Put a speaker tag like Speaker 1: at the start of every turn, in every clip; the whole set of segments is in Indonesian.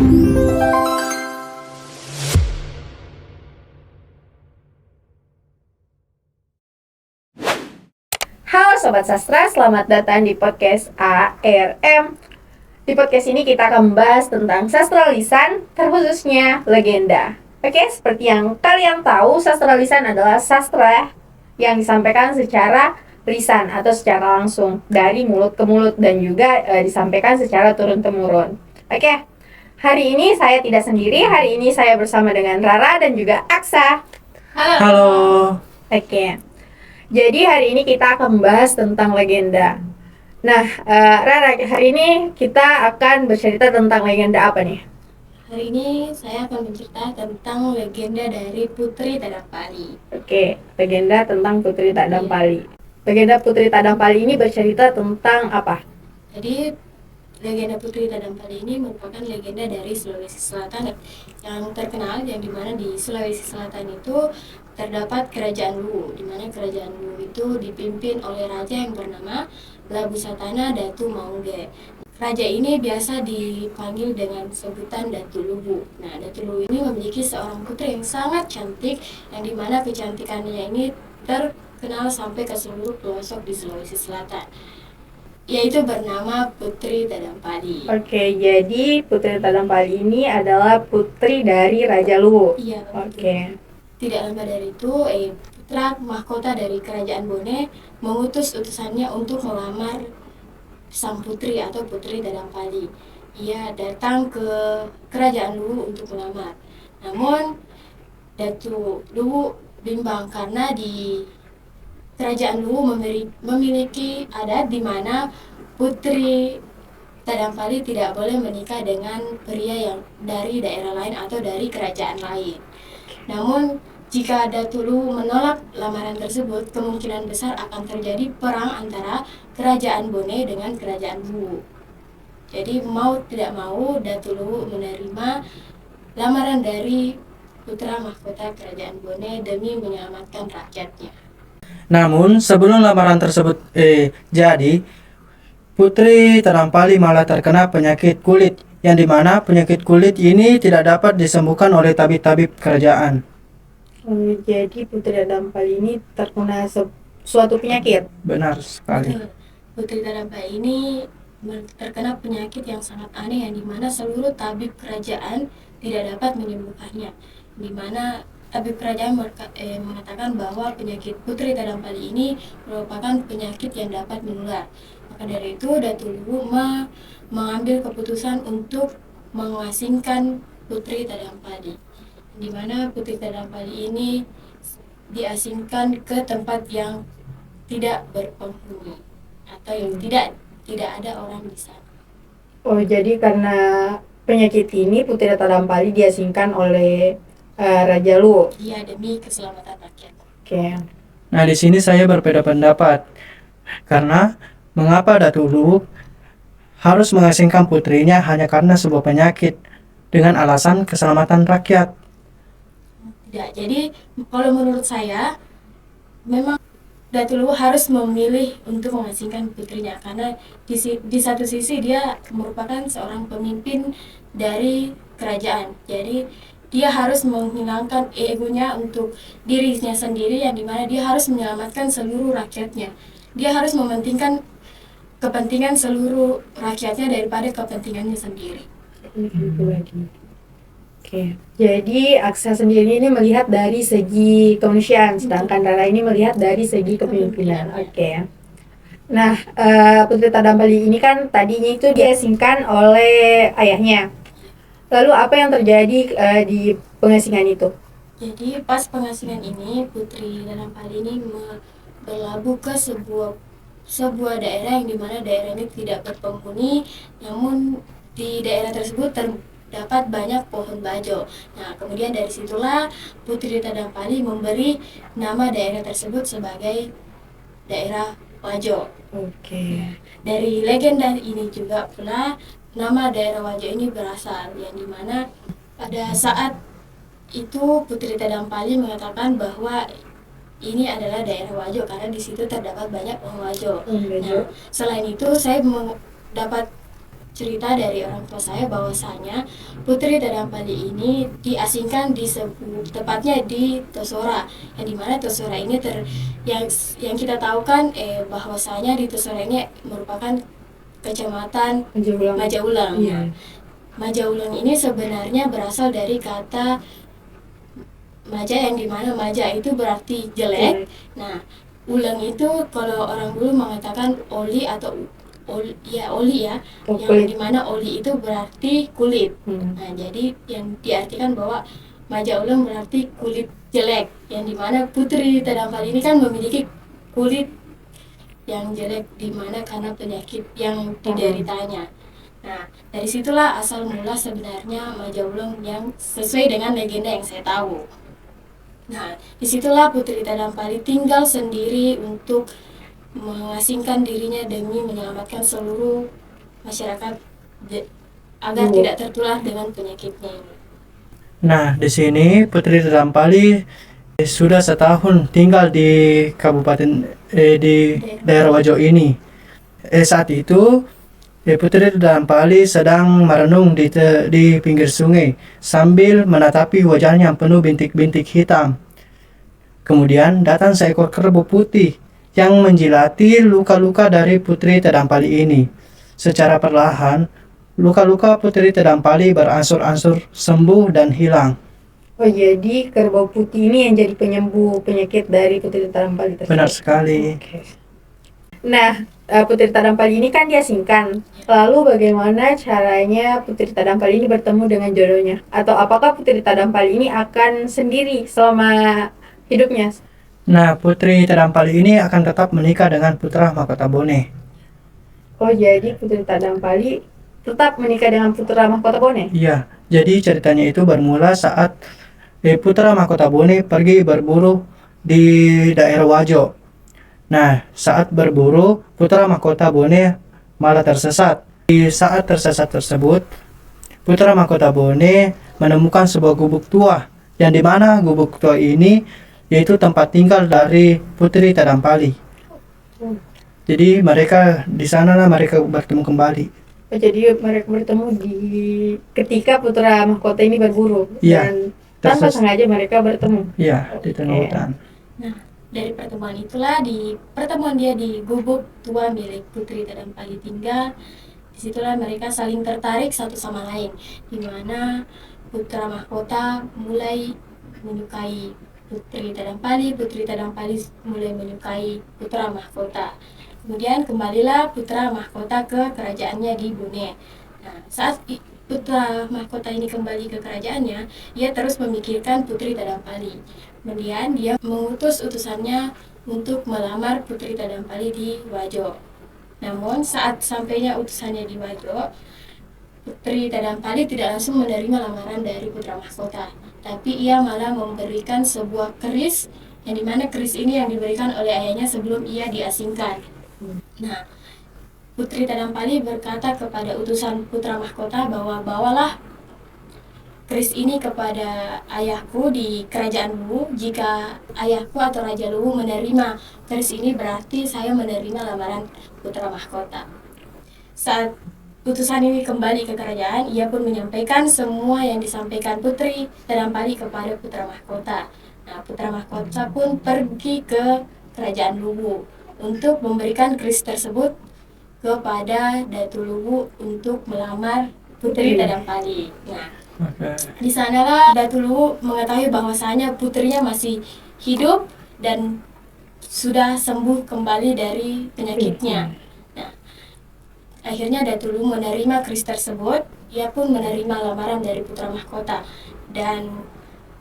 Speaker 1: Halo Sobat Sastra, selamat datang di podcast ARM. Di podcast ini kita akan membahas tentang sastra lisan, terkhususnya legenda. Oke, seperti yang kalian tahu, sastra lisan adalah sastra yang disampaikan secara lisan atau secara langsung dari mulut ke mulut dan juga disampaikan secara turun-temurun. Oke, hari ini saya tidak sendiri, hari ini saya bersama dengan Rara dan juga Aksa.
Speaker 2: Halo.
Speaker 1: Oke. Jadi hari ini kita akan membahas tentang legenda. Nah, Rara, hari ini kita akan bercerita tentang legenda apa nih?
Speaker 2: Hari ini saya akan bercerita tentang legenda dari Putri Tadampali.
Speaker 1: Oke, legenda tentang Putri Tadampali. Legenda Putri Tadampali ini bercerita tentang apa?
Speaker 2: Jadi, legenda Putri Tadampali ini merupakan legenda dari Sulawesi Selatan yang terkenal, yang dimana di Sulawesi Selatan itu terdapat Kerajaan Luwu, di mana Kerajaan Luwu itu dipimpin oleh raja yang bernama Labusatana Datu Maungge. Raja ini biasa dipanggil dengan sebutan Datu Luwu. Nah, Datu Luwu ini memiliki seorang putri yang sangat cantik, yang dimana kecantikannya ini terkenal sampai ke seluruh pelosok di Sulawesi Selatan, yaitu bernama Putri Tadampali.
Speaker 1: Oke, jadi Putri Tadampali ini adalah putri dari Raja Luwu.
Speaker 2: Iya.
Speaker 1: Oke.
Speaker 2: Tidak lama dari itu, putra mahkota dari Kerajaan Bone mengutus utusannya untuk melamar sang putri atau Putri Tadampali. Ia datang ke Kerajaan Luwu untuk melamar. Namun Datu Luwu bimbang karena di Kerajaan Luwu memiliki adat di mana Putri Tadampali tidak boleh menikah dengan pria yang dari daerah lain atau dari kerajaan lain. Namun, jika Datu Luwu menolak lamaran tersebut, kemungkinan besar akan terjadi perang antara Kerajaan Bone dengan Kerajaan Luwu. Jadi mau tidak mau, Datu Luwu menerima lamaran dari putra mahkota Kerajaan Bone demi menyelamatkan rakyatnya.
Speaker 3: Namun sebelum lamaran tersebut jadi, Putri Tadampali malah terkena penyakit kulit, yang dimana penyakit kulit ini tidak dapat disembuhkan oleh tabib-tabib kerajaan.
Speaker 1: Jadi Putri Tadampali ini terkena suatu penyakit.
Speaker 3: Benar sekali.
Speaker 2: Putri Tadampali ini terkena penyakit yang sangat aneh, yang dimana seluruh tabib kerajaan tidak dapat menyembuhkannya. Dimana tabib kerajaan mengatakan bahwa penyakit Putri Tadampali ini merupakan penyakit yang dapat menular. Maka dari itu Datu Luwu mengambil keputusan untuk mengasingkan Putri Tadampali, di mana Putri Tadampali ini diasingkan ke tempat yang tidak berpenghuni atau yang tidak ada orang di sana.
Speaker 1: Oh, jadi karena penyakit ini Putri Tadampali diasingkan oleh Raja Luwu.
Speaker 2: Iya, demi keselamatan rakyat.
Speaker 1: Oke.
Speaker 3: Nah, di sini saya berbeda pendapat. Karena mengapa Datu Luwu harus mengasingkan putrinya hanya karena sebuah penyakit dengan alasan keselamatan rakyat?
Speaker 2: Tidak, jadi kalau menurut saya memang Datu Luwu harus memilih untuk mengasingkan putrinya karena di satu sisi dia merupakan seorang pemimpin dari kerajaan. Jadi dia harus menghilangkan egonya untuk dirinya sendiri, yang dimana dia harus menyelamatkan seluruh rakyatnya. Dia harus mementingkan kepentingan seluruh rakyatnya daripada kepentingannya sendiri.
Speaker 1: Oke. Jadi Aksa sendiri ini melihat dari segi kemanusiaan, sedangkan Rara ini melihat dari segi kepemimpinan. Oke. Nah, Putri Tadampali ini kan tadinya itu diasingkan oleh ayahnya. Lalu apa yang terjadi di pengasingan itu?
Speaker 2: Jadi pas pengasingan ini, Putri Tadampali ini berlabuh ke sebuah daerah yang dimana daerah ini tidak berpenghuni, namun di daerah tersebut terdapat banyak pohon bajo. Nah, kemudian dari situlah Putri Tadampali memberi nama daerah tersebut sebagai daerah Wajo.
Speaker 1: Oke.
Speaker 2: Dari legenda ini juga pula nama daerah Wajo ini berasal, yang dimana pada saat itu Putri Tadampali mengatakan bahwa ini adalah daerah Wajo karena di situ terdapat banyak pohon wajo. Nah, selain itu saya dapat cerita dari orang tua saya bahwasanya Putri Tadampali ini diasingkan tepatnya di Tosora, yang dimana Tosora ini yang kita tahu kan bahwasanya di Tosora ini merupakan kecamatan
Speaker 1: Majaulang.
Speaker 2: Majaulang.
Speaker 1: Iya.
Speaker 2: Majaulang ini sebenarnya berasal dari kata maja, yang dimana maja itu berarti jelek. Nah, ulang itu kalau orang dulu mengatakan oli atau oli ya,
Speaker 1: Oh,
Speaker 2: yang
Speaker 1: kulit.
Speaker 2: dimana oli itu berarti kulit. Nah, jadi yang diartikan bahwa maja ulang berarti kulit jelek, yang dimana Putri Tadampali ini kan memiliki kulit yang jelek, dimana karena penyakit yang dideritanya. Nah, dari situlah asal mula sebenarnya maja ulang yang sesuai dengan legenda yang saya tahu. Nah, disitulah Putri Tadampali tinggal sendiri untuk mengasingkan dirinya demi menyelamatkan seluruh masyarakat agar
Speaker 1: Oh.
Speaker 2: tidak tertular dengan penyakitnya ini.
Speaker 3: Nah, di sini Putri Tadampali sudah setahun tinggal di di daerah Wajo ini. Saat itu Putri Tadampali sedang merenung di pinggir sungai sambil menatapi wajahnya yang penuh bintik-bintik hitam. Kemudian datang seekor kerbau putih yang menjilati luka-luka dari Putri Tadampali ini. Secara perlahan, luka-luka Putri Tadampali berangsur-angsur sembuh dan hilang.
Speaker 1: Oh, jadi kerbau putih ini yang jadi penyembuh penyakit dari Putri Tadampali tersebut.
Speaker 3: Benar sekali.
Speaker 1: Oke. Nah, Putri Tadampali ini kan diasingkan. Lalu bagaimana caranya Putri Tadampali ini bertemu dengan jodohnya? Atau apakah Putri Tadampali ini akan sendiri selama hidupnya?
Speaker 3: Nah, Putri Tadampali ini akan tetap menikah dengan putra mahkota Bone.
Speaker 1: Oh, jadi Putri Tadampali tetap menikah dengan putra mahkota Bone?
Speaker 3: Iya, jadi ceritanya itu bermula saat putra mahkota Bone pergi berburu di daerah Wajo. Nah, saat berburu, putra mahkota Bone malah tersesat. Di saat tersesat tersebut, putra mahkota Bone menemukan sebuah gubuk tua, yang dimana gubuk tua ini yaitu tempat tinggal dari Putri Tadampali. Jadi di sanalah mereka bertemu kembali.
Speaker 1: Oh, jadi mereka bertemu ketika putra mahkota ini berburu.
Speaker 3: Iya,
Speaker 1: Dan tanpa
Speaker 3: tersesat.
Speaker 1: sengaja mereka bertemu.
Speaker 3: Iya, di tengah
Speaker 1: Oke.
Speaker 3: hutan.
Speaker 2: Nah, dari pertemuan itulah, di pertemuan dia di gubuk tua milik Putri Tadampali tinggal, disitulah mereka saling tertarik satu sama lain, di mana putra mahkota mulai menyukai Putri Tadampali mulai menyukai putra mahkota. Kemudian kembalilah putra mahkota ke kerajaannya di Bone. Nah, saat putra mahkota ini kembali ke kerajaannya, ia terus memikirkan Putri Tadampali. Kemudian dia mengutus utusannya untuk melamar Putri Tadampali di Wajo. Namun saat sampainya utusannya di Wajo, Putri Tadampali tidak langsung menerima lamaran dari putra mahkota, tapi ia malah memberikan sebuah keris, yang dimana keris ini yang diberikan oleh ayahnya sebelum ia diasingkan. Nah, Putri Tadampali berkata kepada utusan putra mahkota bahwa bawalah keris ini kepada ayahku di kerajaan Luwu. Jika ayahku atau Raja Luwu menerima keris ini, berarti saya menerima lamaran putra mahkota. Saat utusan ini kembali ke kerajaan, ia pun menyampaikan semua yang disampaikan Putri Tadampali kepada putra mahkota. Nah, putra mahkota pun pergi ke kerajaan Luwu untuk memberikan keris tersebut kepada Datu Luwu untuk melamar Putri Tadampali. Nah, di sanalah Datu Luwu mengetahui bahwasanya putrinya masih hidup dan sudah sembuh kembali dari penyakitnya. Nah, akhirnya Datu Luwu menerima keris tersebut. Ia pun menerima lamaran dari putra mahkota, dan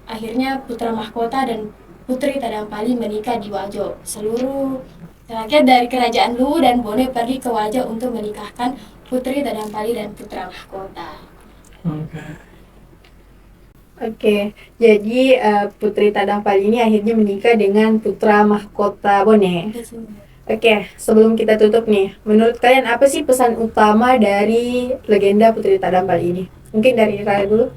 Speaker 2: akhirnya putra mahkota dan Putri Tadampali menikah di Wajo. Seluruh rakyat dari kerajaan Luwu dan Bone pergi ke Wajo untuk menikahkan Putri Tadampali dan putra mahkota.
Speaker 1: Oke, jadi Putri Tadampali ini akhirnya menikah dengan putra mahkota Bone. Oke, sebelum kita tutup nih, menurut kalian apa sih pesan utama dari legenda Putri Tadampali ini? Mungkin dari Raya dulu.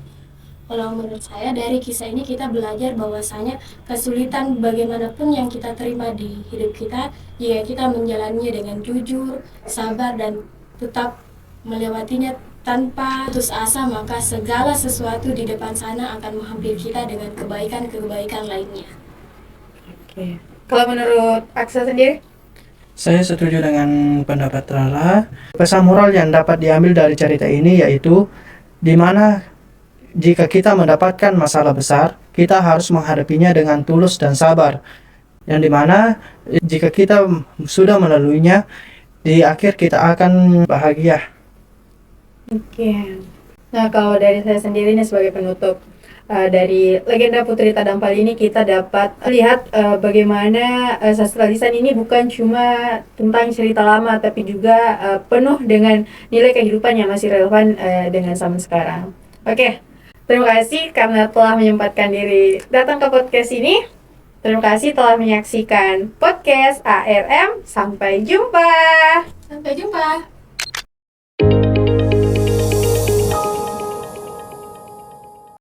Speaker 2: Kalau menurut saya dari kisah ini kita belajar bahwasanya kesulitan bagaimanapun yang kita terima di hidup kita, jika kita menjalaninya dengan jujur, sabar, dan tetap melewatinya tanpa putus asa, maka segala sesuatu di depan sana akan menghampiri kita dengan kebaikan-kebaikan lainnya.
Speaker 1: Oke. Kalau menurut Aksa sendiri?
Speaker 3: Saya setuju dengan pendapat Rara. Pesan moral yang dapat diambil dari cerita ini yaitu di mana jika kita mendapatkan masalah besar, kita harus menghadapinya dengan tulus dan sabar. Yang dimana jika kita sudah melaluinya, di akhir kita akan bahagia.
Speaker 1: Oke. Nah, kalau dari saya sendiri nih sebagai penutup, dari legenda Putri Tadampali ini kita dapat lihat bagaimana sastra lisan ini bukan cuma tentang cerita lama, tapi juga penuh dengan nilai kehidupan yang masih relevan dengan zaman sekarang. Oke, terima kasih karena telah menyempatkan diri datang ke podcast ini. Terima kasih telah menyaksikan podcast ARM. Sampai jumpa.
Speaker 2: Sampai jumpa.